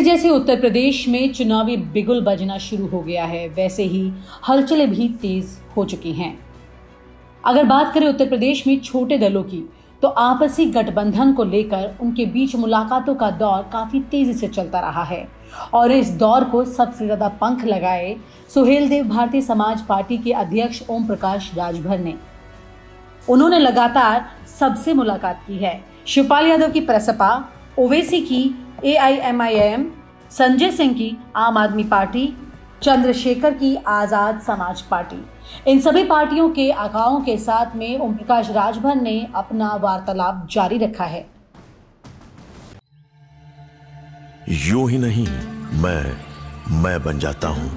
जैसे उत्तर प्रदेश में चुनावी बिगुल बजना शुरू हो गया है, वैसे ही हलचलें भी तेज हो चुकी हैं। अगर बात करें उत्तर प्रदेश में छोटे दलों की, तो आपसी गठबंधन को लेकर उनके बीच मुलाकातों का दौर काफी तेजी से चलता रहा है और इस दौर को सबसे ज्यादा पंख लगाए सुहेलदेव भारतीय समाज पार्टी के अध्यक्ष ओम प्रकाश राजभर ने। उन्होंने लगातार सबसे मुलाकात की है। शिवपाल यादव की प्रसपा, ओवैसी की AIMIM, संजय सिंह की आम आदमी पार्टी, चंद्रशेखर की आजाद समाज पार्टी, इन सभी पार्टियों के आकाओं के साथ में ओम प्रकाश राजभर ने अपना वार्तालाप जारी रखा है। यूं ही नहीं मैं बन जाता हूं।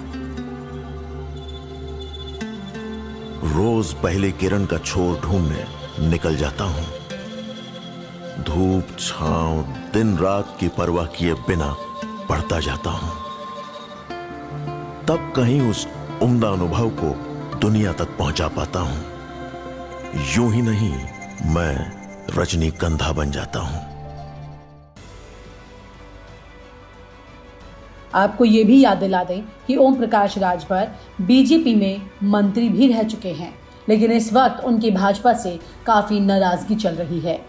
रोज पहले किरण का छोर ढूंढने निकल जाता हूं। धूप छांव दिन रात की परवाह किए बिना पढ़ता जाता हूं। तब कहीं उस उम्दा अनुभव को दुनिया तक पहुंचा पाता हूं। यूं ही नहीं मैं रजनीगंधा बन जाता हूं। आपको ये भी याद दिला दें कि ओम प्रकाश राजभर बीजेपी में मंत्री भी रह चुके हैं, लेकिन इस वक्त उनकी भाजपा से काफी नाराजगी चल रही है।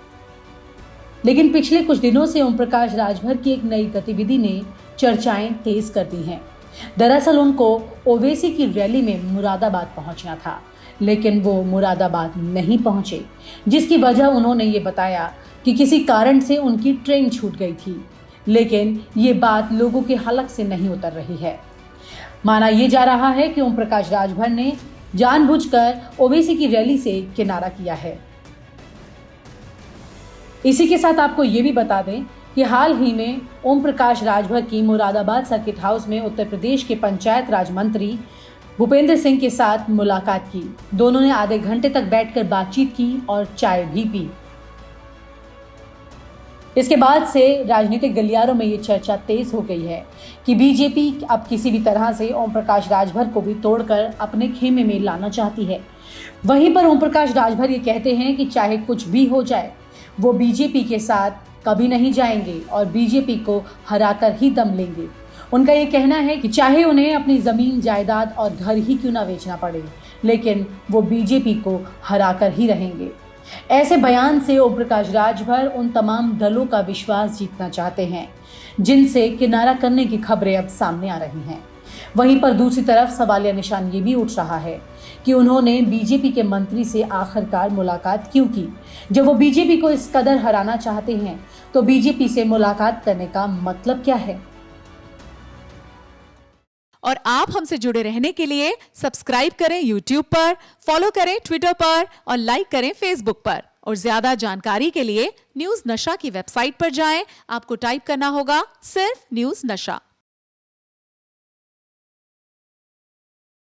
लेकिन पिछले कुछ दिनों से ओम प्रकाश राजभर की एक नई गतिविधि ने चर्चाएं तेज कर दी हैं। दरअसल उनको ओवैसी की रैली में मुरादाबाद पहुंचना था, लेकिन वो मुरादाबाद नहीं पहुंचे, जिसकी वजह उन्होंने ये बताया कि किसी कारण से उनकी ट्रेन छूट गई थी। लेकिन ये बात लोगों के हलक से नहीं उतर रही है। माना यह जा रहा है कि ओम प्रकाश राजभर ने जानबूझकर ओवैसी की रैली से किनारा किया है। इसी के साथ आपको ये भी बता दें कि हाल ही में ओम प्रकाश राजभर की मुरादाबाद सर्किट हाउस में उत्तर प्रदेश के पंचायत राज मंत्री भूपेंद्र सिंह के साथ मुलाकात की। दोनों ने आधे घंटे तक बैठकर बातचीत की और चाय भी पी। इसके बाद से राजनीतिक गलियारों में ये चर्चा तेज हो गई है कि बीजेपी अब किसी भी तरह से ओम प्रकाश राजभर को भी तोड़कर अपने खेमे में लाना चाहती है। वहीं पर ओम प्रकाश राजभर ये कहते हैं कि चाहे कुछ भी हो जाए, वो बीजेपी के साथ कभी नहीं जाएंगे और बीजेपी को हराकर ही दम लेंगे। उनका ये कहना है कि चाहे उन्हें अपनी जमीन जायदाद और घर ही क्यों ना बेचना पड़े, लेकिन वो बीजेपी को हराकर ही रहेंगे। ऐसे बयान से ओम प्रकाश राजभर उन तमाम दलों का विश्वास जीतना चाहते हैं जिनसे किनारा करने की खबरें अब सामने आ रही हैं। वहीं पर दूसरी तरफ सवालिया निशान ये भी उठ रहा है कि उन्होंने बीजेपी के मंत्री से आखिरकार मुलाकात क्यों की। जब वो बीजेपी को इस कदर हराना चाहते हैं तो बीजेपी से मुलाकात करने का मतलब क्या है। और आप हमसे जुड़े रहने के लिए सब्सक्राइब करें YouTube पर, फॉलो करें Twitter पर और लाइक करें Facebook पर। और ज्यादा जानकारी के लिए न्यूज नशा की वेबसाइट पर जाएं। आपको टाइप करना होगा सिर्फ न्यूज नशा।